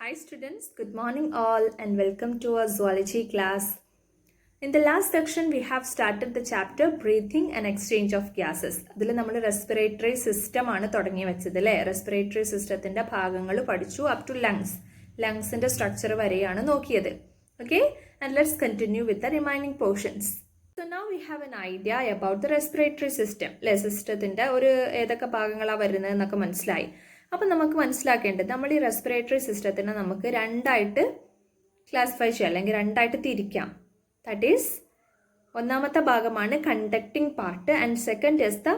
Hi students, good morning all and welcome to our zoology class. In the last section we have started the chapter breathing and exchange of gases. അതിൽ നമ്മൾ respiratory system ആണ് തുടങ്ങി വെച്ചത് അല്ലേ. Respiratory systemത്തിന്റെ ഭാഗങ്ങൾ പഠിച്ചു up to lungs. Lungsന്റെ structure വരെയാണ് നോക്കിയത്. Okay, and let's continue with the remaining portions. So now we have an idea about the respiratory system. അല്ലേ, സിസ്റ്റത്തിന്റെ ഒരു ഏതൊക്കെ ഭാഗങ്ങളാണ് വരുന്നത് എന്നൊക്കെ മനസ്സിലായി. അപ്പം നമുക്ക് മനസ്സിലാക്കേണ്ടത് നമ്മൾ ഈ റെസ്പിറേറ്ററി സിസ്റ്റത്തിനെ നമുക്ക് രണ്ടായിട്ട് ക്ലാസിഫൈ ചെയ്യാം അല്ലെങ്കിൽ രണ്ടായിട്ട് തിരിക്കാം. ദാറ്റ് ഈസ് ഒന്നാമത്തെ ഭാഗമാണ് conducting part and second is the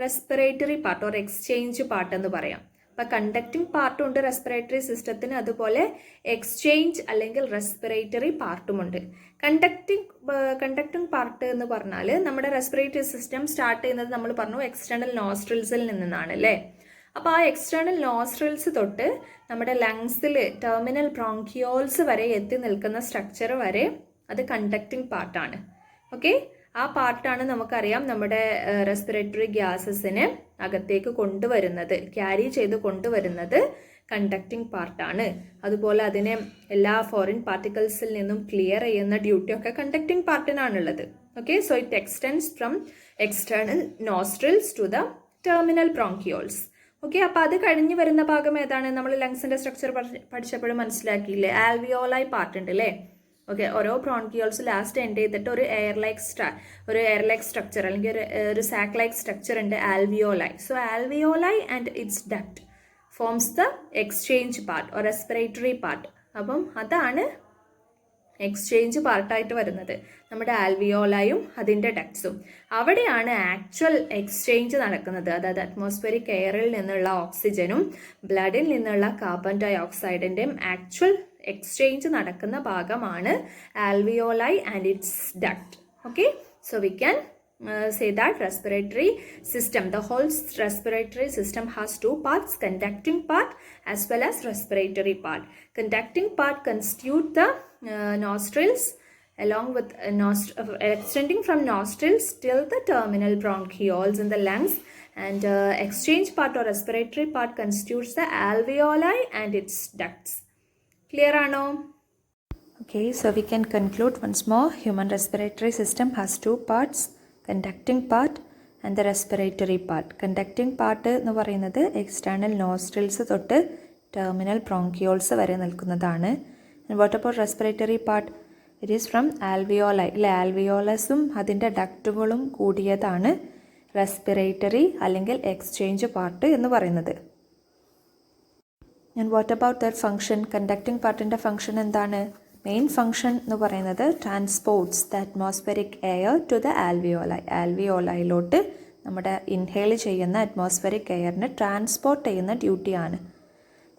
respiratory part or exchange part എന്ന് പറയാം. അപ്പം കണ്ടക്ടിങ് പാർട്ടും ഉണ്ട് റെസ്പിറേറ്ററി സിസ്റ്റത്തിന്, അതുപോലെ എക്സ്ചേഞ്ച് അല്ലെങ്കിൽ റെസ്പിറേറ്ററി പാർട്ടുമുണ്ട്. കണ്ടക്ടിങ് പാർട്ട് എന്ന് പറഞ്ഞാൽ നമ്മുടെ റെസ്പിറേറ്ററി സിസ്റ്റം സ്റ്റാർട്ട് ചെയ്യുന്നത് നമ്മൾ പറഞ്ഞു എക്സ്റ്റേണൽ നോസ്ട്രിൽസിൽ നിന്നാണ് അല്ലേ. അപ്പോൾ ആ എക്സ്റ്റേണൽ നോസ്ട്രിൽസ് തൊട്ട് നമ്മുടെ ലങ്സിൽ ടെർമിനൽ ബ്രോങ്കിയോൾസ് വരെ എത്തി നിൽക്കുന്ന സ്ട്രക്ചർ വരെ അത് കണ്ടക്ടിങ് പാർട്ടാണ്. ഓക്കെ, ആ പാർട്ടാണ് നമുക്കറിയാം നമ്മുടെ റെസ്പിറേറ്ററി ഗ്യാസസിനെ അകത്തേക്ക് കൊണ്ടുവരുന്നത്, ക്യാരി ചെയ്ത് കൊണ്ടുവരുന്നത് കണ്ടക്ടിങ് പാർട്ടാണ്. അതുപോലെ അതിനെ എല്ലാ ഫോറിൻ പാർട്ടിക്കിൾസിൽ നിന്നും ക്ലിയർ ചെയ്യുന്ന ഡ്യൂട്ടിയൊക്കെ കണ്ടക്ടിങ് പാർട്ടിനാണുള്ളത്. Okay, so it extends from external nostrils to the terminal bronchioles. Okay, അപ്പോൾ അത് കഴിഞ്ഞ് വരുന്ന ഭാഗം ഏതാണ്? നമ്മൾ ലങ്സിന്റെ സ്ട്രക്ചർ പഠിച്ചപ്പോഴും മനസ്സിലാക്കിയില്ലേ, ആൽവിയോളായി പാർട്ട് ഉണ്ട് അല്ലേ. ഓക്കെ, ഓരോ ബ്രോങ്കിയോൾസ് ലാസ്റ്റ് എൻഡ് ചെയ്തിട്ട് ഒരു എയർ ലൈക്ക് സ്ട്രക്ചർ അല്ലെങ്കിൽ ഒരു സാക്ക് ലൈക്ക് സ്ട്രക്ചർ ഉണ്ട്, alveoli. So alveoli and its duct forms the exchange part or respiratory part. അപ്പം അതാണ് എക്സ്ചേഞ്ച് പാർട്ടായിട്ട് വരുന്നത്, നമ്മുടെ ആൽവിയോളായും അതിൻ്റെ ഡക്ട്സും. അവിടെയാണ് ആക്ച്വൽ എക്സ്ചേഞ്ച് നടക്കുന്നത്. അതായത് അറ്റ്മോസ്ഫിയറിക് എയറിൽ നിന്നുള്ള ഓക്സിജനും ബ്ലഡിൽ നിന്നുള്ള കാർബൺ ഡൈ ഓക്സൈഡിൻ്റെയും ആക്ച്വൽ എക്സ്ചേഞ്ച് നടക്കുന്ന ഭാഗമാണ് alveoli and its duct. Okay, so we can say that respiratory system, the whole respiratory system has two parts, conducting part as well as respiratory part. Conducting part constitute the nostrils along with extending from nostrils till the terminal bronchioles in the lungs, and exchange part or respiratory part constitutes the alveoli and its ducts. Clear ano? Okay, so we can conclude once more. Human respiratory system has two parts, conducting part and the respiratory part. Conducting part എന്ന് പറയുന്നത് external nostrils തൊട്ട് terminal bronchioles വരെ നിൽക്കുന്നതാണ്. And what about respiratory part? It is from alveoli അല്ലെ, ആൽവിയോളസും അതിൻ്റെ ഡക്റ്റുകളും കൂടിയതാണ് respiratory അല്ലെങ്കിൽ exchange part എന്ന് പറയുന്നത്. And what about their function? Conducting പാർട്ടിൻ്റെ ഫങ്ഷൻ എന്താണ്? മെയിൻ ഫങ്ഷൻ എന്ന് പറയുന്നത് transports the atmospheric air to the alveoli. ആൽവിയോളായിലോട്ട് നമ്മുടെ ഇൻഹേൽ ചെയ്യുന്ന അറ്റ്മോസ്ഫിയറിക് എയറിനെ ട്രാൻസ്പോർട്ട് ചെയ്യുന്ന ഡ്യൂട്ടിയാണ്.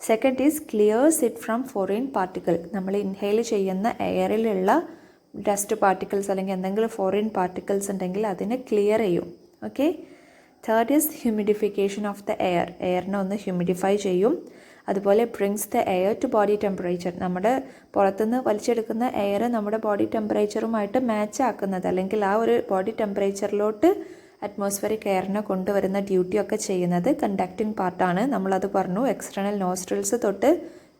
Second is clears it from foreign particle. നമ്മൾ ഇൻഹേൽ ചെയ്യുന്ന എയറിലുള്ള ഡസ്റ്റ് പാർട്ടിക്കിൾസ് അല്ലെങ്കിൽ എന്തെങ്കിലും ഫോറിൻ പാർട്ടിക്കിൾസ് ഉണ്ടെങ്കിൽ അതിനെ ക്ലിയർ ചെയ്യും. Okay, third is humidification of the air. എയറിനെ ഒന്ന് ഹ്യൂമിഡിഫൈ ചെയ്യും. അതുപോലെ brings the air to body temperature. നമ്മുടെ പുറത്തുനിന്ന് വലിച്ചെടുക്കുന്ന എയർ നമ്മുടെ ബോഡി ടെമ്പറേച്ചറുമായിട്ട് മാച്ച് ആക്കുന്നത് അല്ലെങ്കിൽ ആ ഒരു ബോഡി ടെമ്പറേച്ചറിലോട്ട് അറ്റ്മോസ്ഫിയറിക് എയറിനെ കൊണ്ടുവരുന്ന ഡ്യൂട്ടിയൊക്കെ ചെയ്യുന്നത് കണ്ടക്ടിങ് പാർട്ടാണ്. നമ്മളത് പറഞ്ഞു, എക്സ്റ്റേണൽ നോസ്ട്രിൽസ് തൊട്ട്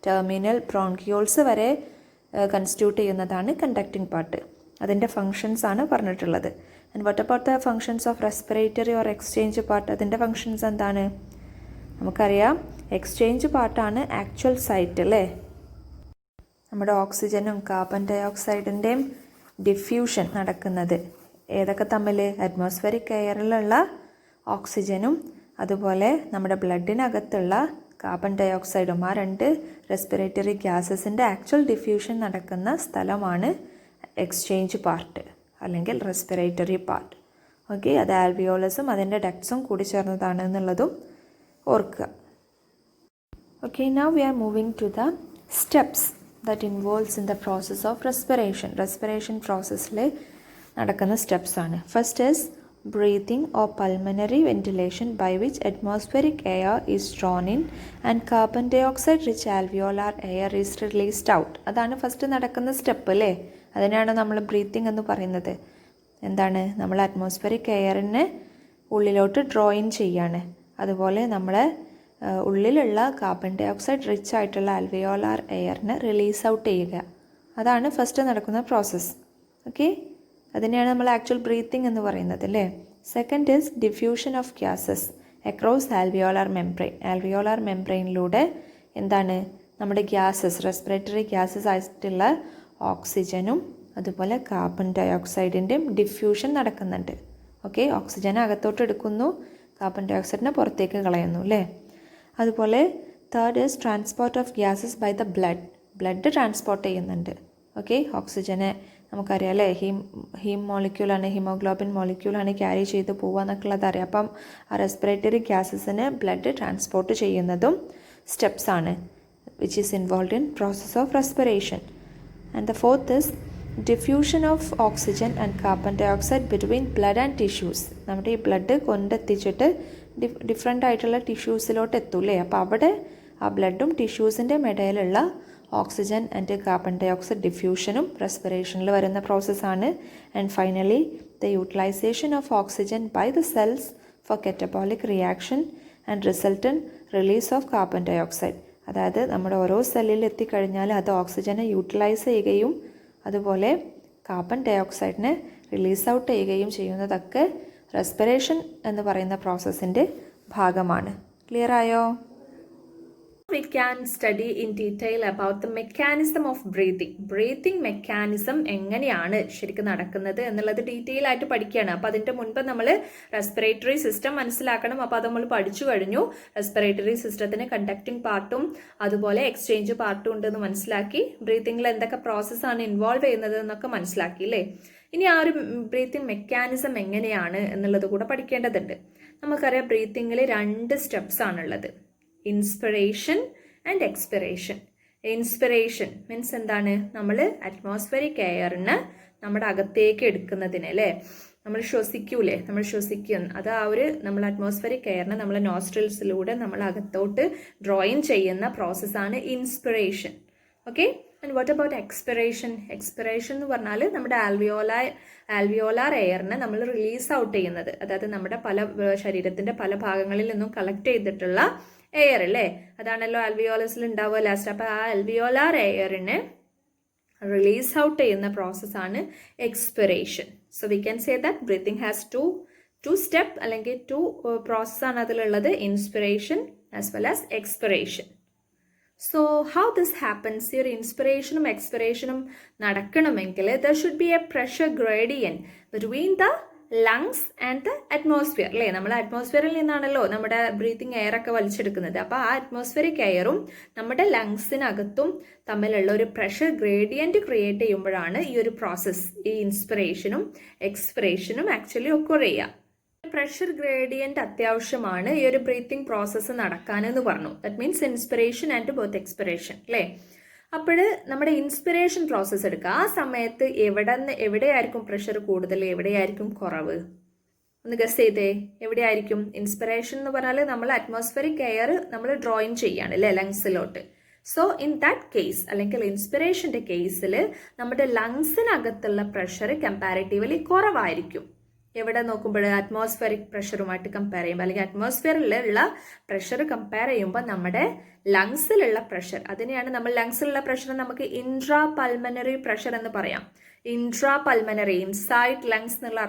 ടെർമിനൽ ബ്രോങ്കിയോൾസ് വരെ കൺസ്റ്റിറ്റ്യൂട്ട് ചെയ്യുന്നതാണ് കണ്ടക്ടിങ് പാർട്ട്. അതിൻ്റെ ഫങ്ഷൻസ് ആണ് പറഞ്ഞിട്ടുള്ളത്. And what about the functions of respiratory or exchange part? അതിൻ്റെ ഫങ്ഷൻസ് എന്താണ്? നമുക്കറിയാം, എക്സ്ചേഞ്ച് പാർട്ടാണ് ആക്ച്വൽ സൈറ്റ് അല്ലേ. നമ്മുടെ ഓക്സിജനും കാർബൺ ഡൈ ഓക്സൈഡിൻ്റെയും ഡിഫ്യൂഷൻ നടക്കുന്നത് ഏതൊക്കെ തമ്മിൽ? അറ്റ്മോസ്ഫിയറിക് എയറിലുള്ള ഓക്സിജനും അതുപോലെ നമ്മുടെ ബ്ലഡിനകത്തുള്ള കാർബൺ ഡൈ ഓക്സൈഡും, ആ രണ്ട് റെസ്പിറേറ്ററി ഗ്യാസസിൻ്റെ ആക്ച്വൽ ഡിഫ്യൂഷൻ നടക്കുന്ന സ്ഥലമാണ് എക്സ്ചേഞ്ച് പാർട്ട് അല്ലെങ്കിൽ റെസ്പിറേറ്ററി പാർട്ട്. ഓക്കെ, അത് ആൽവിയോളസും അതിൻ്റെ ഡക്ട്സും കൂടി ചേർന്നതാണ് എന്നുള്ളതും ഓർക്കുക. Okay, now we are moving to the steps that involves in the process of respiration. Respiration processൽ നടക്കുന്ന സ്റ്റെപ്സ് ആണ്. First is breathing or pulmonary ventilation by which atmospheric air is drawn in and carbon dioxide rich alveolar air is released out. അതാണ് first നടക്കുന്ന step അല്ലേ. അതിനാണ് നമ്മൾ breathing എന്ന് പറയുന്നത്. എന്താണ്? നമ്മൾ അറ്റ്മോസ്ഫിയറിക് എയറിനെ ഉള്ളിലോട്ട് ഡ്രോ ഇൻ ചെയ്യാണ്. അതുപോലെ നമ്മളെ ഉള്ളിലുള്ള കാർബൺ ഡൈ ഓക്സൈഡ് റിച്ച് ആയിട്ടുള്ള ആൽവിയോലാർ എയറിനെ റിലീസ് ഔട്ട് ചെയ്യുക. അതാണ് ഫസ്റ്റ് നടക്കുന്ന പ്രോസസ്സ്. ഓക്കെ, അതിനെയാണ് നമ്മൾ ആക്ച്വൽ ബ്രീത്തിങ് എന്ന് പറയുന്നത് അല്ലേ. Second is diffusion of gases across alveolar membrane. Alveolar മെംബ്രെയിനിലൂടെ എന്താണ് നമ്മുടെ ഗ്യാസസ്, റെസ്പിറേറ്ററി ഗ്യാസസ് ആയിട്ടുള്ള ഓക്സിജനും അതുപോലെ കാർബൺ ഡൈ ഓക്സൈഡിൻ്റെയും ഡിഫ്യൂഷൻ നടക്കുന്നുണ്ട്. ഓക്കെ, ഓക്സിജനെ അകത്തോട്ട് എടുക്കുന്നു, കാർബൺ ഡൈ ഓക്സൈഡിനെ പുറത്തേക്ക് കളയുന്നു അല്ലേ. അതുപോലെ third is transport of gases by the blood transport ചെയ്യുന്നുണ്ട്. ഓക്കെ, ഓക്സിജനെ നമുക്കറിയാം അല്ലേ, ഹീം മോളിക്യൂളാണ്, ഹീമോഗ്ലോബിൻ മോളിക്യൂളാണ് ക്യാരി ചെയ്ത് പോവുക എന്നൊക്കെ ഉള്ളത് അറിയാം. അപ്പം ആ റെസ്പിറേറ്ററി ഗ്യാസസിന് ബ്ലഡ് ട്രാൻസ്പോർട്ട് ചെയ്യുന്നതും സ്റ്റെപ്സാണ് which is involved in process of respiration. And the fourth is diffusion of oxygen and carbon dioxide between blood and tissues. നമ്മുടെ ഈ ബ്ലഡ് കൊണ്ടെത്തിച്ചിട്ട് ഡിഫറെൻ്റ് ആയിട്ടുള്ള ടിഷ്യൂസിലോട്ട് എത്തൂലേ. അപ്പോൾ അവിടെ ആ ബ്ലഡും ടിഷ്യൂസിൻ്റെ ഇടയിലുള്ള oxygen and carbon dioxide ഡിഫ്യൂഷനും റെസ്പിറേഷനിൽ വരുന്ന പ്രോസസ്സാണ്. And finally the utilisation of oxygen by the cells for catabolic reaction and resultant release of carbon dioxide. അതായത് നമ്മുടെ ഓരോ സെല്ലിൽ എത്തിക്കഴിഞ്ഞാൽ അത് ഓക്സിജനെ യൂട്ടിലൈസ് ചെയ്യുകയും അതുപോലെ കാർബൺ ഡൈ ഓക്സൈഡിനെ റിലീസ് ഔട്ട് ചെയ്യുകയും ചെയ്യുന്നതൊക്കെ റെസ്പിറേഷൻ എന്ന് പറയുന്ന പ്രോസസ്സിൻ്റെ ഭാഗമാണ്. ക്ലിയർ ആയോ? We can study in detail about the mechanism of breathing. Breathing mechanism എങ്ങനെയാണ് ശരിക്കും നടക്കുന്നത് എന്നുള്ളത് ഡീറ്റെയിൽ ആയിട്ട് പഠിക്കുകയാണ്. അപ്പോൾ അതിൻ്റെ മുൻപ് നമ്മൾ റെസ്പിറേറ്ററി സിസ്റ്റം മനസ്സിലാക്കണം. അപ്പോൾ അത് നമ്മൾ പഠിച്ചു കഴിഞ്ഞു. റെസ്പിറേറ്ററി സിസ്റ്റത്തിന് കണ്ടക്റ്റിംഗ് പാർട്ടും അതുപോലെ എക്സ്ചേഞ്ച് പാർട്ടും ഉണ്ടെന്ന് മനസ്സിലാക്കി. ബ്രീത്തിങ്ങിൽ എന്തൊക്കെ പ്രോസസ്സാണ് ഇൻവോൾവ് ചെയ്യുന്നത് എന്നൊക്കെ മനസ്സിലാക്കി അല്ലേ. ഇനി ആ ഒരു ബ്രീത്തിങ് മെക്കാനിസം എങ്ങനെയാണ് എന്നുള്ളത് കൂടെ പഠിക്കേണ്ടതുണ്ട്. നമുക്കറിയാം ബ്രീത്തിങ്ങിൽ 2 സ്റ്റെപ്സ് ആണുള്ളത്, inspiration and expiration. Inspiration means എന്താണ്, നമ്മൾ അറ്റ്മോസ്ഫിയറിക് എയറിന് നമ്മുടെ അകത്തേക്ക് എടുക്കുന്നതിന് അല്ലേ, നമ്മൾ ശ്വസിക്കൂലേ, നമ്മൾ ശ്വസിക്കും, അത് ആ ഒരു നമ്മൾ അറ്റ്മോസ്ഫിയറിക് എയറിനെ നമ്മൾ നോസ്ട്രിൽസിലൂടെ നമ്മൾ അകത്തോട്ട് ഡ്രോയിൻ ചെയ്യുന്ന പ്രോസസ്സാണ് inspiration. Okay, and what about expiration? Expiration എന്ന് പറഞ്ഞാൽ നമ്മുടെ ആൽവിയോലാർ എയറിനെ നമ്മൾ റിലീസ് ഔട്ട് ചെയ്യുന്നത്, അതായത് നമ്മുടെ ശരീരത്തിൻ്റെ പല ഭാഗങ്ങളിൽ നിന്നും കളക്ട് ചെയ്തിട്ടുള്ള എയർ അല്ലേ, അതാണല്ലോ ആൽവിയോലസിൽ ഉണ്ടാവുക ലാസ്റ്റ്. അപ്പോൾ ആ ആൽവിയോലാർ എയറിനെ റിലീസ് ഔട്ട് ചെയ്യുന്ന പ്രോസസ്സാണ് expiration. So we can say that breathing has two step അല്ലെങ്കിൽ 2 പ്രോസസ്സാണ് അതിലുള്ളത്, inspiration as well as expiration. So how this happens? ഈ ഒരു ഇൻസ്പിറേഷനും എക്സ്പിറേഷനും നടക്കണമെങ്കിൽ there should be a pressure gradient between the lungs and the atmosphere അല്ലേ. നമ്മൾ അറ്റ്മോസ്ഫിയറിൽ നിന്നാണല്ലോ നമ്മുടെ ബ്രീത്തിങ് എയർ ഒക്കെ വലിച്ചെടുക്കുന്നത്. അപ്പോൾ ആ അറ്റ്മോസ്ഫിയറിക് എയറും നമ്മുടെ ലങ്സിനകത്തും തമ്മിലുള്ള ഒരു പ്രഷർ ഗ്രേഡിയൻറ്റ് ക്രിയേറ്റ് ചെയ്യുമ്പോഴാണ് ഈ ഒരു പ്രോസസ്സ്, ഈ ഇൻസ്പിറേഷനും എക്സ്പിറേഷനും ആക്ച്വലി ഒക്കർ ചെയ്യുക. പ്രഷർ ഗ്രേഡിയൻറ്റ് അത്യാവശ്യമാണ് ഈ ഒരു ബ്രീത്തിങ് പ്രോസസ്സ് നടക്കാനെന്ന് പറഞ്ഞു. That means inspiration and both expiration അല്ലേ. അപ്പോൾ നമ്മുടെ ഇൻസ്പിറേഷൻ പ്രോസസ്സ് എടുക്കുക. ആ സമയത്ത് എവിടെയായിരിക്കും പ്രഷർ കൂടുതൽ, എവിടെയായിരിക്കും കുറവ്? ഒന്ന് ഗസ് ചെയ്തേ, എവിടെയായിരിക്കും? ഇൻസ്പിറേഷൻ എന്ന് പറഞ്ഞാൽ നമ്മൾ അറ്റ്മോസ്ഫിയറിക് എയർ നമ്മൾ ഡ്രോയിൻ ചെയ്യാണ് അല്ലേ ലങ്സിലോട്ട്. സോ ഇൻ ദാറ്റ് കേസ് അല്ലെങ്കിൽ ഇൻസ്പിറേഷൻ്റെ കേസിൽ നമ്മുടെ ലങ്സിനകത്തുള്ള പ്രഷർ കമ്പാരിറ്റീവ്ലി കുറവായിരിക്കും. എവിടെ നോക്കുമ്പോൾ അറ്റ്മോസ്ഫിയറിക് പ്രഷറുമായിട്ട് കമ്പയർ ചെയ്യുമ്പോൾ അല്ലെങ്കിൽ അറ്റ്മോസ്ഫിയറിലുള്ള പ്രഷർ കമ്പയർ ചെയ്യുമ്പോൾ നമ്മുടെ ലങ്സിലുള്ള പ്രഷർ, അതിനെയാണ് നമ്മൾ ലങ്സിലുള്ള പ്രഷർ നമുക്ക് ഇൻട്രാ പൾമനറി പ്രഷർ എന്ന് പറയാം. ഇൻട്രാ പൾമനറി, ഇൻസൈഡ് ലങ്സ് എന്നുള്ള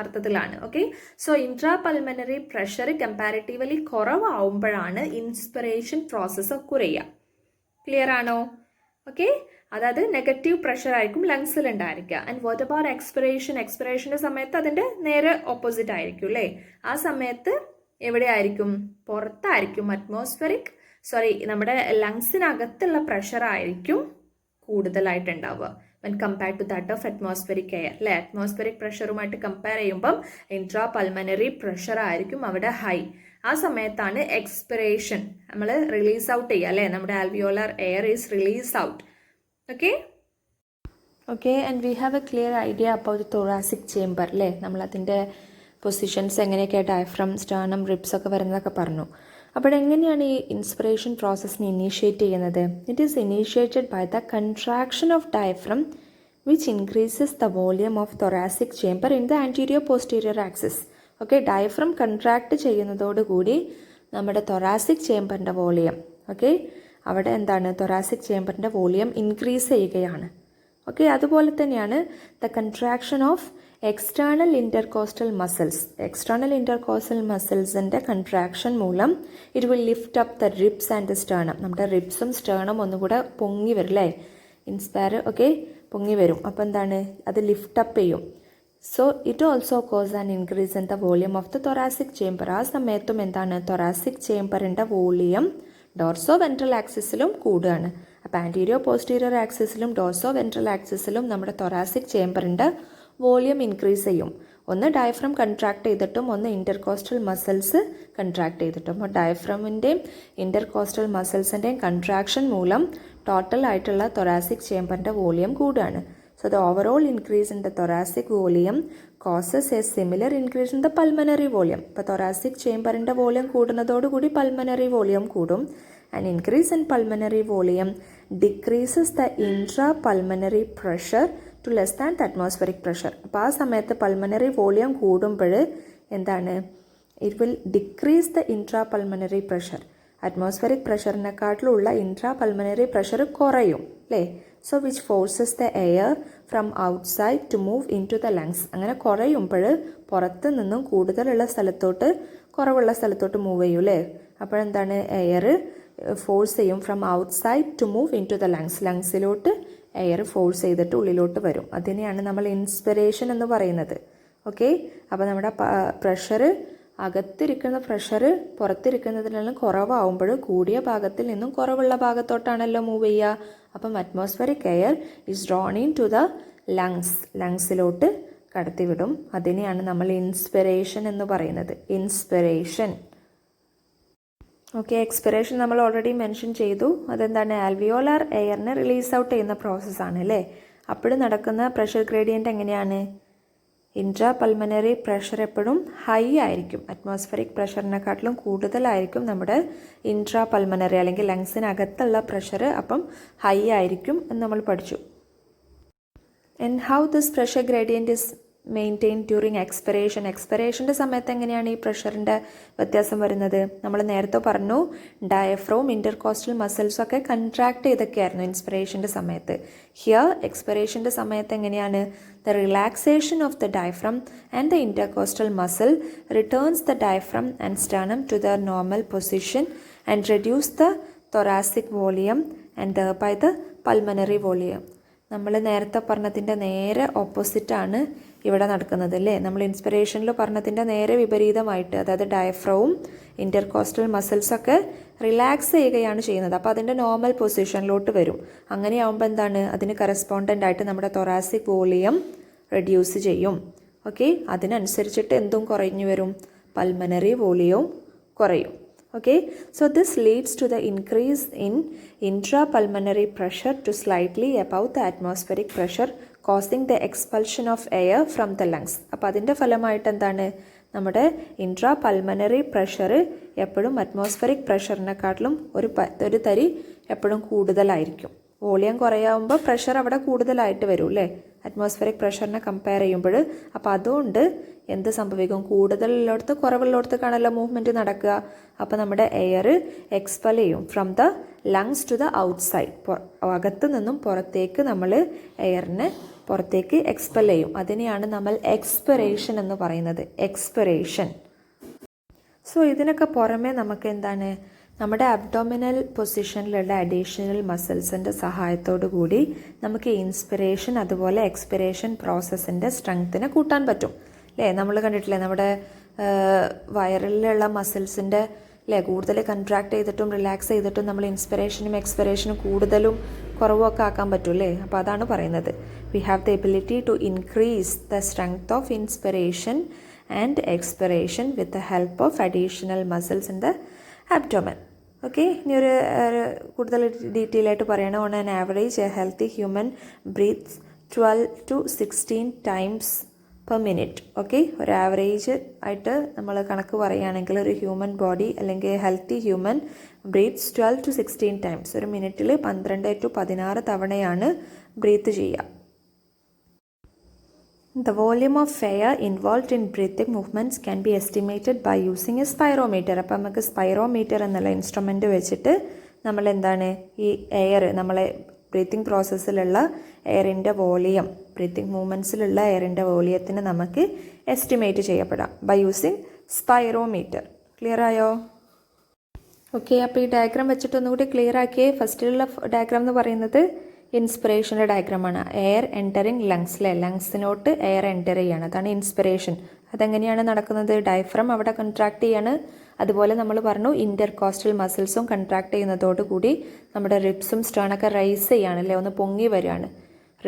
അർത്ഥത്തിലാണ്. Okay, so intra pulmonary pressure comparatively കുറവാകുമ്പോഴാണ് ഇൻസ്പിറേഷൻ പ്രോസസ്സ് ഒക്കർ ചെയ്യുക. ക്ലിയർ ആണോ? ഓക്കെ, അതായത് നെഗറ്റീവ് പ്രഷർ ആയിരിക്കും ലങ്സിൽ ഉണ്ടായിരിക്കുക. And what about expiration? എക്സ്പിറേഷൻ്റെ സമയത്ത് അതിൻ്റെ നേരെ ഓപ്പോസിറ്റ് ആയിരിക്കും അല്ലേ. ആ സമയത്ത് എവിടെയായിരിക്കും? പുറത്തായിരിക്കും. നമ്മുടെ ലങ്സിനകത്തുള്ള പ്രഷർ ആയിരിക്കും കൂടുതലായിട്ടുണ്ടാവുക when compared to that of atmospheric air അല്ലേ. അറ്റ്മോസ്ഫിയറിക് പ്രഷറുമായിട്ട് കമ്പയർ ചെയ്യുമ്പം ഇൻട്രാ പൾമനറി പ്രഷർ ആയിരിക്കും അവിടെ ഹൈ. ആ സമയത്താണ് എക്സ്പിറേഷൻ നമ്മൾ റിലീസ് ഔട്ട് ചെയ്യുക അല്ലേ, നമ്മുടെ alveolar air is release out. Okay, and we have A clear idea about the thoracic chamber അല്ലേ. നമ്മളതിൻ്റെ പൊസിഷൻസ് എങ്ങനെയൊക്കെ ഡയഫ്രം, സ്റ്റേർണം, റിബ്സ് ഒക്കെ വരുന്നതൊക്കെ പറഞ്ഞു. അപ്പോൾ എങ്ങനെയാണ് ഈ ഇൻസ്പിറേഷൻ പ്രോസസ്സിനെ ഇനീഷ്യേറ്റ് ചെയ്യുന്നത്? It is initiated by the contraction of diaphragm which increases the volume of thoracic chamber in the anterior posterior axis. Okay, diaphragm contract ചെയ്യുന്നതോടുകൂടി നമ്മുടെ തൊറാസിക് ചേമ്പറിൻ്റെ വോളിയം. ഓക്കെ, അവിടെ എന്താണ് തൊറാസിക് ചേമ്പറിൻ്റെ വോളിയം ഇൻക്രീസ് ചെയ്യുകയാണ്. Okay, അതുപോലെ തന്നെയാണ് the contraction of external intercostal muscles. External intercostal മസിൽസിൻ്റെ കൺട്രാക്ഷൻ മൂലം it will lift up the ribs and sternum. നമ്മുടെ റിബ്സും സ്റ്റേണം ഒന്നുകൂടെ പൊങ്ങി വരും അല്ലേ, ഇൻസ്പയർ. ഓക്കെ, പൊങ്ങി വരും. അപ്പോൾ എന്താണ് അത് ലിഫ്റ്റ് അപ്പ് ചെയ്യും. So it also cos an increase in the volume of the thoracic chamber. ആ സമയത്തും എന്താണ് തൊറാസിക് ചേമ്പറിൻ്റെ വോളിയം ഡോർസോ വെൻട്രൽ ആക്സിസിലും കൂടുകയാണ്. അപ്പോൾ ആൻറ്റീരിയോ പോസ്റ്റീരിയർ ആക്സിസിലും ഡോർസോ വെൻട്രൽ ആക്സിസിലും നമ്മുടെ തൊറാസിക് ചേമ്പറിൻ്റെ വോളിയം ഇൻക്രീസ് ചെയ്യും. ഒന്ന് ഡയഫ്രം കൺട്രാക്ട് ചെയ്തിട്ടും ഒന്ന് ഇൻ്റർകോസ്റ്റൽ മസിൽസ് കൺട്രാക്ട് ചെയ്തിട്ടും. അപ്പോൾ ഡയഫ്രമിൻ്റെയും ഇൻ്റർകോസ്റ്റൽ മസിൽസിൻ്റെയും കൺട്രാക്ഷൻ മൂലം ടോട്ടൽ ആയിട്ടുള്ള തൊറാസിക് ചേമ്പറിൻ്റെ വോളിയം കൂടുകയാണ്. So the overall increase in the thoracic volume causes A similar increase in the pulmonary volume. ഇപ്പോൾ തൊറാസിക് ചേമ്പറിൻ്റെ വോളിയം കൂടുന്നതോടുകൂടി പൾമനറി വോളിയം കൂടും. An increase in pulmonary volume decreases the intrapulmonary pressure to less than the atmospheric pressure. അപ്പോൾ ആ സമയത്ത് pulmonary volume കൂടുമ്പോൾ എന്താണ്, it will decrease the intrapulmonary pressure. Atmospheric പ്രഷറിനെക്കാട്ടിലുള്ള intrapulmonary pressure കുറയും അല്ലേ. So which forces the air from outside to move in to the lungs. അങ്ങനെ കുറയുമ്പോൾ പുറത്ത് നിന്നും കൂടുതലുള്ള സ്ഥലത്തോട്ട് കുറവുള്ള സ്ഥലത്തോട്ട് മൂവ് ചെയ്യും അല്ലേ. അപ്പോഴെന്താണ് എയർ ഫോഴ്സ് ചെയ്യും from outside to move in to the lungs. ലങ്സിലോട്ട് എയർ ഫോഴ്സ് ചെയ്തിട്ട് ഉള്ളിലോട്ട് വരും. അതിനെയാണ് നമ്മൾ ഇൻസ്പിറേഷൻ എന്ന് പറയുന്നത്. ഓക്കെ, അപ്പോൾ നമ്മുടെ പ്രഷർ അകത്തിരിക്കുന്ന പ്രഷർ പുറത്തിരിക്കുന്നതിനെല്ലാം കുറവാകുമ്പോൾ കൂടിയ ഭാഗത്തിൽ നിന്നും കുറവുള്ള ഭാഗത്തോട്ടാണല്ലോ മൂവ് ചെയ്യുക. അപ്പം atmospheric air is drawn in to the lungs, ലങ്സിലോട്ട് കടത്തിവിടും. അതിനെയാണ് നമ്മൾ ഇൻസ്പിറേഷൻ എന്ന് പറയുന്നത്. ഇൻസ്പിറേഷൻ. ഓക്കെ, എക്സ്പിറേഷൻ നമ്മൾ ഓൾറെഡി മെൻഷൻ ചെയ്തു. അതെന്താണ്, ആൽവിയോലാർ എയറിനെ റിലീസ് ഔട്ട് ചെയ്യുന്ന പ്രോസസ്സാണ് അല്ലേ. അപ്പോൾ നടക്കുന്ന പ്രഷർ ഗ്രേഡിയൻ്റ് എങ്ങനെയാണ്, ഇൻട്രാ പൾമനറി പ്രഷർ എപ്പോഴും ഹൈ ആയിരിക്കും. അറ്റ്മോസ്ഫറിക് പ്രഷറിനെക്കാട്ടിലും കൂടുതലായിരിക്കും നമ്മുടെ ഇൻട്രാ പൾമനറി അല്ലെങ്കിൽ ലങ്സിനകത്തുള്ള പ്രഷർ. അപ്പം ഹൈ ആയിരിക്കും എന്ന് നമ്മൾ പഠിച്ചു. And how this pressure gradient is maintain during expiration. എക്സ്പിറേഷൻ്റെ സമയത്ത് എങ്ങനെയാണ് ഈ പ്രഷറിൻ്റെ വ്യത്യാസം വരുന്നത്? നമ്മൾ നേരത്തെ പറഞ്ഞു ഡയഫ്രോം ഇൻ്റർകോസ്റ്റൽ മസിൽസൊക്കെ കൺട്രാക്ട് ചെയ്തൊക്കെയായിരുന്നു ഇൻസ്പിറേഷൻ്റെ സമയത്ത്. ഹിയർ എക്സ്പിറേഷൻ്റെ സമയത്ത് എങ്ങനെയാണ്, the relaxation of the diaphragm and the intercostal muscle returns the diaphragm and sternum to the normal position and reduce the thoracic volume and thereby the pulmonary volume. നമ്മൾ നേരത്തെ പറഞ്ഞതിൻ്റെ നേരെ ഓപ്പോസിറ്റാണ് ഇവിടെ നടക്കുന്നത് അല്ലേ. നമ്മൾ ഇൻസ്പിറേഷനിൽ പറഞ്ഞതിൻ്റെ നേരെ വിപരീതമായിട്ട്, അതായത് ഡയഫ്രവും ഇൻ്റർകോസ്റ്റൽ മസിൽസൊക്കെ റിലാക്സ് ചെയ്യുകയാണ് ചെയ്യുന്നത്. അപ്പോൾ അതിൻ്റെ നോർമൽ പൊസിഷനിലോട്ട് വരും. അങ്ങനെയാവുമ്പോൾ എന്താണ്, അതിന് കറസ്പോണ്ടൻ്റ് ആയിട്ട് നമ്മുടെ തൊറാസിക് വോളിയം റെഡ്യൂസ് ചെയ്യും. ഓക്കെ, അതിനനുസരിച്ചിട്ട് എന്തും കുറഞ്ഞു വരും, പൾമനറി വോളിയവും കുറയും. Okay, so this leads to the increase in intrapulmonary pressure to slightly above the atmospheric pressure, causing the expulsion of air from the lungs. അപ്പോൾ അതിൻ്റെ ഫലമായിട്ട് എന്താണ്, നമ്മുടെ ഇൻട്രാപൾമനറി പ്രഷർ എപ്പോഴും അറ്റ്മോസ്ഫറിക് പ്രഷറിനെക്കാട്ടിലും ഒരു തരി എപ്പോഴും കൂടുതലായിരിക്കും. വോളിയം കുറയാവുമ്പോൾ പ്രഷർ അവിടെ കൂടുതലായിട്ട് വരും അല്ലേ, അറ്റ്മോസ്ഫറിക് പ്രഷറിനെ കമ്പയർ ചെയ്യുമ്പോൾ. അപ്പോൾ അതുകൊണ്ട് എന്ത് സംഭവിക്കും, കൂടുതലുള്ളിടത്ത് കുറവുള്ളിടത്തേക്കാണല്ലോ മൂവ്മെൻറ്റ് നടക്കുക. അപ്പോൾ നമ്മുടെ എയർ എക്സ്പെൽ ചെയ്യും from the lungs to the outside. അകത്ത് നിന്നും പുറത്തേക്ക് നമ്മൾ എയറിനെ പുറത്തേക്ക് എക്സ്പെൽ ചെയ്യും. അതിനെയാണ് നമ്മൾ എക്സ്പിറേഷൻ എന്ന് പറയുന്നത്, എക്സ്പിറേഷൻ. സോ ഇതിനൊക്കെ പുറമെ നമുക്ക് എന്താണ്, നമ്മുടെ അബ്ഡോമിനൽ പൊസിഷനിലുള്ള അഡീഷണൽ മസിൽസിൻ്റെ സഹായത്തോടു കൂടി നമുക്ക് ഇൻസ്പിറേഷൻ അതുപോലെ എക്സ്പിറേഷൻ പ്രോസസ്സിൻ്റെ സ്ട്രെങ്ത്തിനെ കൂട്ടാൻ പറ്റും അല്ലേ. നമ്മൾ കണ്ടിട്ടില്ലേ, നമ്മുടെ വയറിലുള്ള മസിൽസിൻ്റെ അല്ലേ കൂടുതൽ കൺട്രാക്ട് ചെയ്തിട്ടും റിലാക്സ് ചെയ്തിട്ടും നമ്മൾ ഇൻസ്പിറേഷനും എക്സ്പിറേഷനും കൂടുതലും കുറവൊക്കെ ആക്കാൻ പറ്റും അല്ലേ. അപ്പോൾ അതാണ് പറയുന്നത്, we have the ability to increase the strength of inspiration and expiration with the help of additional muscles in the abdomen. Okay, ഇനി ഒരു കൂടുതൽ ഡീറ്റെയിൽ ആയിട്ട് പറയണം. On an average a healthy human breathes 12 to 16 times per minute. Okay, ഒരു average ആയിട്ട് നമ്മൾ കണക്ക് പറയുകയാണെങ്കിൽ ഒരു ഹ്യൂമൻ ബോഡി അല്ലെങ്കിൽ healthy human breathes 12 to 16 times. ഒരു മിനിറ്റിൽ 12 to 16 തവണയാണ് ബ്രീത്ത് ചെയ്യുക. The volume of air involved in breathing movements can be estimated by using a spirometer. അപ്പോൾ നമുക്ക് സ്പൈറോമീറ്റർ എന്നുള്ള ഇൻസ്ട്രുമെൻ്റ് വെച്ചിട്ട് നമ്മൾ എന്താണ് ഈ എയർ നമ്മളെ ബ്രീത്തിങ് പ്രോസസ്സിലുള്ള എയറിൻ്റെ വോളിയം ബ്രീത്തിങ് മൂവ്മെൻറ്റ്സിലുള്ള എയറിൻ്റെ വോളിയത്തിന് നമുക്ക് എസ്റ്റിമേറ്റ് ചെയ്യപ്പെടാം ബൈ യൂസിങ് സ്പൈറോമീറ്റർ. ക്ലിയർ ആയോ? ഓക്കെ, അപ്പോൾ ഈ ഡയഗ്രാം വെച്ചിട്ട് ഒന്നുകൂടി ക്ലിയർ ആക്കിയേ. ഫസ്റ്റിലുള്ള ഡയഗ്രാം എന്ന് പറയുന്നത് ഇൻസ്പിറേഷൻ്റെ ഡയഗ്രാമാണ്. എയർ എൻറ്ററിങ് ലങ്സിലെ ലങ്സിനോട്ട് എയർ എൻറ്റർ ചെയ്യാണ്, അതാണ് ഇൻസ്പിറേഷൻ. അതെങ്ങനെയാണ് നടക്കുന്നത്? ഡയഫ്രം അവിടെ കൺട്രാക്ട് ചെയ്യാണ്. അതുപോലെ നമ്മൾ പറഞ്ഞു ഇൻ്റർകോസ്റ്റൽ മസിൽസും കൺട്രാക്ട് ചെയ്യുന്നതോടുകൂടി നമ്മുടെ റിബ്സും സ്റ്റേണൊക്കെ റൈസ് ചെയ്യാണ്, ഒന്ന് പൊങ്ങി വരികയാണ്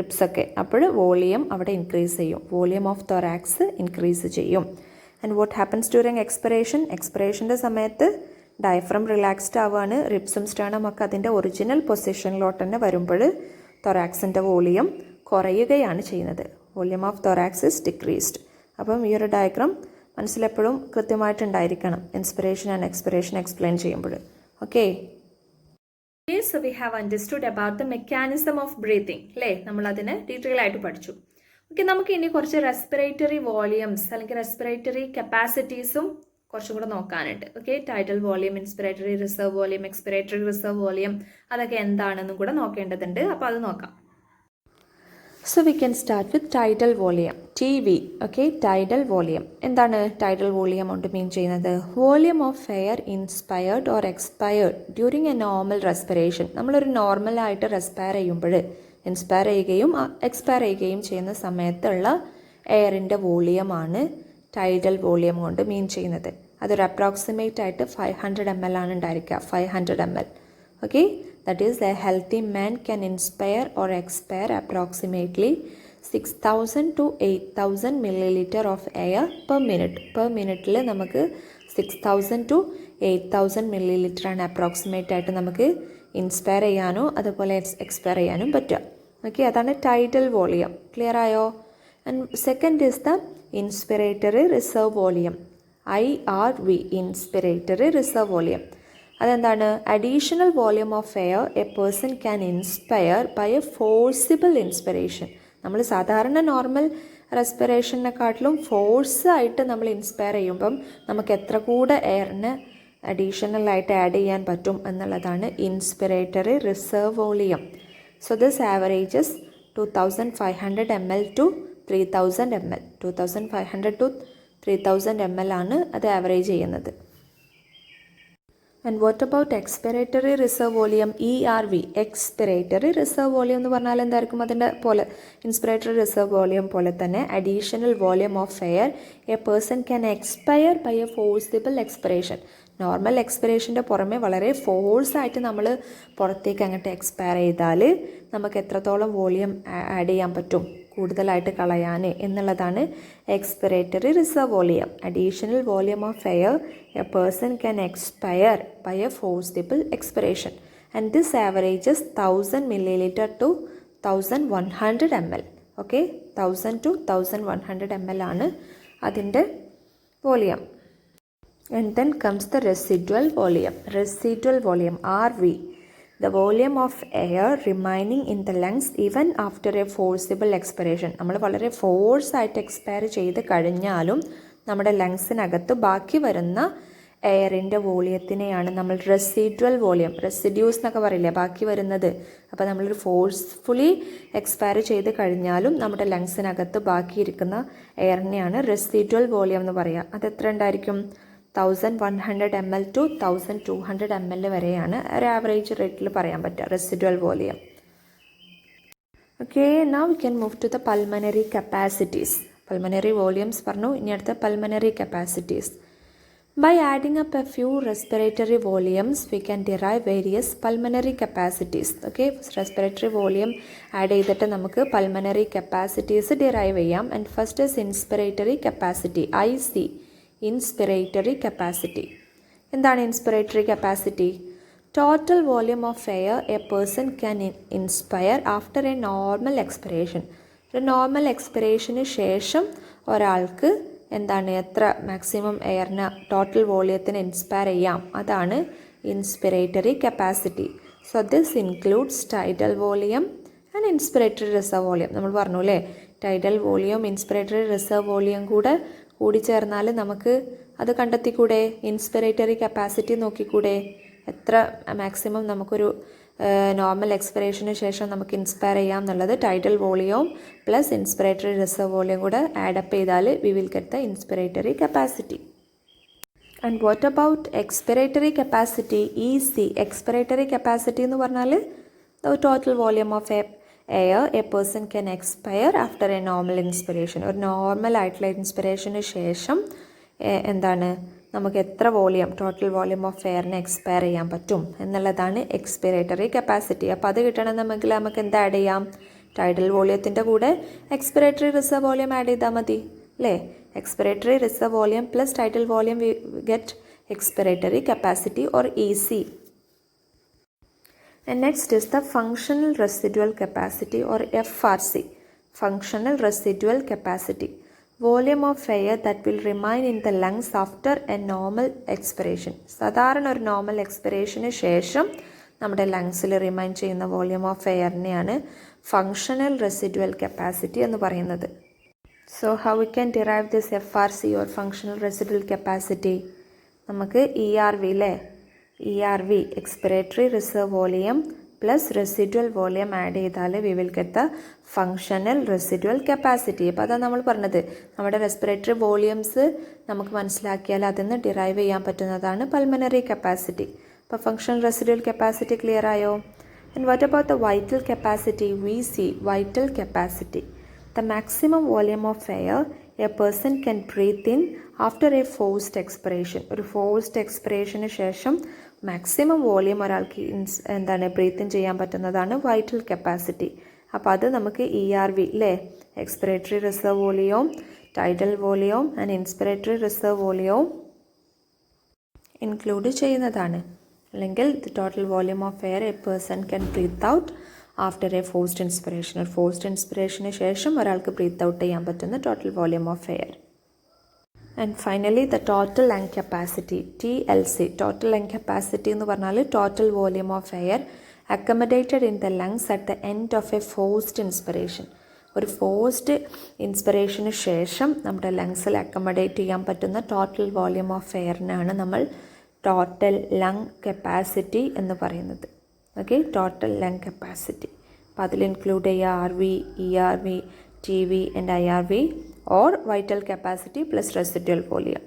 റിബ്സൊക്കെ. അപ്പോൾ വോളിയം അവിടെ ഇൻക്രീസ് ചെയ്യും, വോളിയം ഓഫ് തൊറാക്സ് ഇൻക്രീസ് ചെയ്യും. And what happens during expiration? എക്സ്പിറേഷൻ്റെ സമയത്ത് ഡയഫ്രം റിലാക്സ്ഡ് ആവുകയാണ്, റിബ്സും സ്റ്റേണും ഒക്കെ അതിൻ്റെ ഒറിജിനൽ പൊസിഷനിലോട്ട് തന്നെ വരുമ്പോൾ തൊറാക്സിൻ്റെ വോളിയം കുറയുകയാണ് ചെയ്യുന്നത്. Volume of thorax is decreased. അപ്പം ഈ ഒരു ഡയഗ്രാം മനസ്സിലെപ്പോഴും കൃത്യമായിട്ടുണ്ടായിരിക്കണം ഇൻസ്പിറേഷൻ ആൻഡ് എക്സ്പിറേഷൻ എക്സ്പ്ലെയിൻ ചെയ്യുമ്പോൾ. Okay, so we have understood about the mechanism of breathing അല്ലേ? നമ്മൾ അതിന് ഡീറ്റെയിൽ ആയിട്ട് പഠിച്ചു. ഓക്കെ, നമുക്ക് ഇനി കുറച്ച് റെസ്പിറേറ്ററി വോളിയംസ് അല്ലെങ്കിൽ റെസ്പിറേറ്ററി കപ്പാസിറ്റീസും കുറച്ചും കൂടെ നോക്കാനുണ്ട്. Okay, tidal volume, inspiratory reserve volume, expiratory reserve volume, അതൊക്കെ എന്താണെന്നും കൂടെ നോക്കേണ്ടതുണ്ട്. അപ്പോൾ അത് നോക്കാം. So we can start with tidal volume, TV. Okay, tidal volume എന്താണ്? ടൈഡൽ വോളിയം കൊണ്ട് മീൻ ചെയ്യുന്നത് volume of air inspired or expired during a normal respiration. നമ്മളൊരു നോർമലായിട്ട് റെസ്പയർ ചെയ്യുമ്പോൾ ഇൻസ്പയർ ചെയ്യുകയും എക്സ്പയർ ചെയ്യുകയും ചെയ്യുന്ന സമയത്തുള്ള എയറിൻ്റെ വോളിയമാണ് ടൈഡൽ വോളിയം കൊണ്ട് മീൻ ചെയ്യുന്നത്. അതൊരു അപ്രോക്സിമേറ്റ് ആയിട്ട് 500 ml ആണ് ഉണ്ടായിരിക്കുക, 500 ml. Okay, that is A healthy man can inspire or expire approximately 6000 to 8000 milliliter of air per minute. Per മിനിറ്റിൽ നമുക്ക് 6000 to 8000 milliliter ആണ് അപ്രോക്സിമേറ്റ് ആയിട്ട് നമുക്ക് ഇൻസ്പയർ ചെയ്യാനോ അതുപോലെ എക്സ്പയർ ചെയ്യാനും പറ്റുക. ഓക്കെ, അതാണ് ടൈഡൽ വോളിയം. ക്ലിയർ ആയോ? And second is the inspiratory reserve volume, IRV, inspiratory reserve volume. അതെന്താണ്? Additional volume of air a person can inspire by a forcible inspiration. നമ്മൾ സാധാരണ നോർമൽ റെസ്പിറേഷനെക്കാട്ടിലും ഫോഴ്സായിട്ട് നമ്മൾ ഇൻസ്പയർ ചെയ്യുമ്പം നമുക്ക് എത്ര കൂടെ എയറിന് അഡീഷണൽ ആയിട്ട് ആഡ് ചെയ്യാൻ പറ്റും എന്നുള്ളതാണ് inspiratory reserve volume. So this averages 2500 ml to 3000 ml. 2500 to 3000 ml ആണ് അത് ആവറേജ് ചെയ്യുന്നത്. And what about expiratory reserve volume, ERV? Expiratory reserve volume എന്ന് പറഞ്ഞാൽ എന്തായിരിക്കും? അതിൻ്റെ പോലെ ഇൻസ്പിറേറ്ററി റിസർവ് വോളിയം പോലെ തന്നെ additional volume of air a person can expire by a forcible expiration. Normal എക്സ്പിറേഷൻ്റെ പുറമെ വളരെ ഫോഴ്സായിട്ട് നമ്മൾ പുറത്തേക്ക് അങ്ങോട്ട് എക്സ്പയർ ചെയ്താൽ നമുക്ക് എത്രത്തോളം വോളിയം ആഡ് ചെയ്യാൻ പറ്റും, കൂടുതലായിട്ട് കളയാൻ എന്നുള്ളതാണ് expiratory reserve volume. Additional volume of air a person can expire by a forcible expiration. And this averages 1000 milliliter to 1100 ml. Okay, 1000 to 1100 ml ആണ് അതിൻ്റെ volume. And then comes the residual volume. Residual volume, RV. The volume of air remaining in the lungs even after a forcible expiration. നമ്മൾ വളരെ ഫോഴ്സായിട്ട് expire ചെയ്ത് കഴിഞ്ഞാലും നമ്മുടെ ലങ്സിനകത്ത് ബാക്കി വരുന്ന എയറിൻ്റെ വോളിയത്തിനെയാണ് നമ്മൾ റെസിഡ്വൽ വോളിയം, റെസിഡ്യൂസ് എന്നൊക്കെ പറയില്ലേ, ബാക്കി വരുന്നത്. അപ്പോൾ നമ്മളൊരു ഫോഴ്സ്ഫുള്ളി എക്സ്പയർ ചെയ്ത് കഴിഞ്ഞാലും നമ്മുടെ ലങ്സിനകത്ത് ബാക്കിയിരിക്കുന്ന എയറിനെയാണ് റെസിഡ്വൽ വോളിയം എന്ന് പറയുക. അത് എത്ര ഉണ്ടായിരിക്കും? 1100 ml to 1200 ml വരെയാണ് ഒരു ആവറേജ് റേറ്റിൽ പറയാൻ പറ്റുക residual volume. Okay, now we can move to the pulmonary capacities. Pulmonary volumes പറഞ്ഞു, ഇനി അടുത്ത pulmonary capacities. By adding up a few respiratory volumes we can derive various pulmonary capacities. Okay, respiratory volume add ചെയ്തിട്ട് നമുക്ക് pulmonary capacities derive ചെയ്യാം. And first is inspiratory capacity, IC, inspiratory capacity. എന്താണ് inspiratory capacity? Total volume of air a person can inspire after a normal expiration. ഒരു normal എക്സ്പിറേഷന് ശേഷം ഒരാൾക്ക് എന്താണ് എത്ര മാക്സിമം എയറിന് ടോട്ടൽ വോളിയത്തിന് ഇൻസ്പയർ ചെയ്യാം, അതാണ് inspiratory capacity. So this includes tidal volume and inspiratory reserve volume. നമ്മൾ പറഞ്ഞു അല്ലേ, tidal volume inspiratory reserve volume കൂടി ചേർന്നാൽ നമുക്ക് അത് കണ്ടെത്തിക്കൂടെ? Inspiratory capacity നോക്കിക്കൂടെ? എത്ര മാക്സിമം നമുക്കൊരു നോർമൽ എക്സ്പിറേഷന് ശേഷം നമുക്ക് ഇൻസ്പയർ ചെയ്യാം എന്നുള്ളത് ടൈഡൽ വോളിയവും പ്ലസ് ഇൻസ്പിറേറ്ററി റിസർവ് വോളിയം കൂടെ ആഡപ്പ് ചെയ്താൽ we will get the inspiratory capacity. And what about expiratory capacity? EC. Expiratory capacity എന്ന് പറഞ്ഞാൽ the total volume of air a person can expire after a normal inspiration. ഒരു normal ആയിട്ടുള്ള ഇൻസ്പിറേഷന് ശേഷം എന്താണ് നമുക്ക് എത്ര വോളിയം, ടോട്ടൽ വോളിയം ഓഫ് എയറിനെ എക്സ്പയർ ചെയ്യാൻ പറ്റും എന്നുള്ളതാണ് എക്സ്പിറേറ്ററി കപ്പാസിറ്റി. അപ്പോൾ അത് കിട്ടണമെങ്കിൽ നമുക്ക് എന്താ ആഡ് ചെയ്യാം? ടൈഡൽ വോളിയത്തിൻ്റെ കൂടെ എക്സ്പിറേറ്ററി റിസർവ് വോളിയം ആഡ് ചെയ്താൽ മതി അല്ലേ? Expiratory reserve volume plus tidal volume we get expiratory capacity or EC. And next is the functional residual capacity or FRC. Functional residual capacity. Volume of air that will remain in the lungs after a normal expiration. സാധാരണ ഒരു normal എക്സ്പിറേഷന് ശേഷം നമ്മുടെ ലങ്സിൽ remain ചെയ്യുന്ന volume of എയറിനെയാണ് functional residual capacity എന്ന് പറയുന്നത്. So how we can derive this FRC or functional residual capacity? നമുക്ക് ERV അല്ലേ, ERV expiratory reserve volume plus residual volume add ചെയ്താൽ we will get the functional residual capacity. അപ്പോൾ അതാണ് നമ്മൾ പറഞ്ഞത്, നമ്മുടെ റെസ്പിറേറ്ററി വോളിയംസ് നമുക്ക് മനസ്സിലാക്കിയാൽ അതിൽ നിന്ന് ഡിറൈവ് ചെയ്യാൻ പറ്റുന്നതാണ് പൾമനറി കപ്പാസിറ്റി. അപ്പോൾ ഫങ്ഷണൽ റെസിഡ്യുവൽ കപ്പാസിറ്റി ക്ലിയർ ആയോ? And what about the vital capacity? VC vital capacity. The maximum volume of air a person can breathe in after a forced expiration. ഒരു forced expiration ശേഷം maximum volume ഒരാൾക്ക് breathe in ചെയ്യാൻ പറ്റുന്നതാണ് vital capacity. അപ്പോൾ അത് നമുക്ക് ERV അല്ലേ, expiratory reserve വോളിയവും ടൈഡൽ വോളിയവും ആൻഡ് ഇൻസ്പിറേറ്ററി റിസർവ് വോളിയവും ഇൻക്ലൂഡ് ചെയ്യുന്നതാണ്. അല്ലെങ്കിൽ the total volume of air a person can breathe out after a forced inspiration. ഒരു ഫോഴ്സ്ഡ് ഇൻസ്പിറേഷന് ശേഷം ഒരാൾക്ക് ബ്രീത്ത് ഔട്ട് ചെയ്യാൻ പറ്റുന്ന total volume of air. And finally the total lung capacity, TLC. Total lung capacity എന്ന് പറഞ്ഞാൽ total volume of air accommodated in the lungs at the end of a forced inspiration. ഒരു forced ഇൻസ്പിറേഷന് ശേഷം നമ്മുടെ ലങ്സിൽ accommodate ചെയ്യാൻ പറ്റുന്ന total volume of എയറിനാണ് നമ്മൾ total lung capacity എന്ന് പറയുന്നത്. Okay, total lung capacity. അപ്പോൾ അതിൽ ഇൻക്ലൂഡ് ചെയ്യുക RV, ERV, TV and IRV or vital capacity plus residual volume.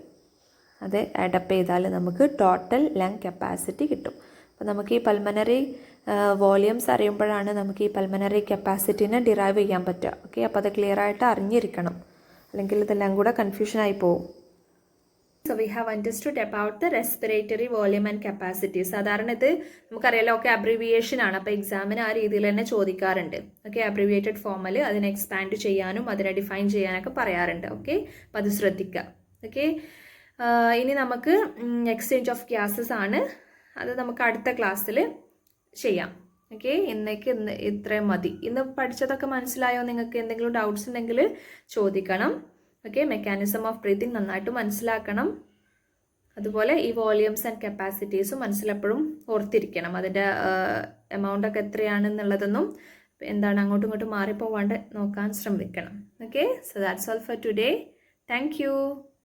അത് ആഡപ്പ് ചെയ്താൽ നമുക്ക് ടോട്ടൽ ലങ് കപ്പാസിറ്റി കിട്ടും. അപ്പോൾ നമുക്ക് ഈ പൾമനറി വോളിയംസ് അറിയുമ്പോഴാണ് നമുക്ക് ഈ പൾമനറി കപ്പാസിറ്റിനെ ഡിറൈവ് ചെയ്യാൻ പറ്റുക. ഓക്കെ, അപ്പോൾ അത് ക്ലിയർ ആയിട്ട് അറിഞ്ഞിരിക്കണം, അല്ലെങ്കിൽ ഇതെല്ലാം കൂടെ കൺഫ്യൂഷനായി പോകും. So we have understood about the respiratory volume and capacity. സാധാരണ ഇത് നമുക്കറിയാലോ, ഒക്കെ അബ്രിവിയേഷൻ ആണ്. അപ്പോൾ എക്സാമിന് ആ രീതിയിൽ തന്നെ ചോദിക്കാറുണ്ട്. ഓക്കെ, അബ്രിവിയേറ്റഡ് ഫോമിൽ അതിനെ എക്സ്പാൻഡ് ചെയ്യാനും അതിനെ ഡിഫൈൻ ചെയ്യാനൊക്കെ പറയാറുണ്ട്. ഓക്കെ, അപ്പോൾ അത് ശ്രദ്ധിക്കുക. ഓക്കെ, ഇനി നമുക്ക് എക്സ്ചേഞ്ച് ഓഫ് ഗ്യാസസ് ആണ്. അത് നമുക്ക് അടുത്ത ക്ലാസ്സിൽ ചെയ്യാം. ഓക്കെ, ഇന്ന് ഇത്രയും മതി. ഇന്ന് പഠിച്ചതൊക്കെ മനസ്സിലായോ? നിങ്ങൾക്ക് എന്തെങ്കിലും ഡൗട്ട്സ് ഉണ്ടെങ്കിൽ ചോദിക്കണം. ഓക്കെ, മെക്കാനിസം ഓഫ് ബ്രീത്തിങ് നന്നായിട്ട് മനസ്സിലാക്കണം. അതുപോലെ ഈ വോളിയംസ് ആൻഡ് കപ്പാസിറ്റീസും മനസ്സിലെപ്പോഴും ഓർത്തിരിക്കണം. അതിൻ്റെ എമൗണ്ടൊക്കെ എത്രയാണെന്നുള്ളതൊന്നും എന്താണ് അങ്ങോട്ടും ഇങ്ങോട്ടും മാറിപ്പോവാണ്ട് നോക്കാൻ ശ്രമിക്കണം. Okay, so that's all for today. Thank you.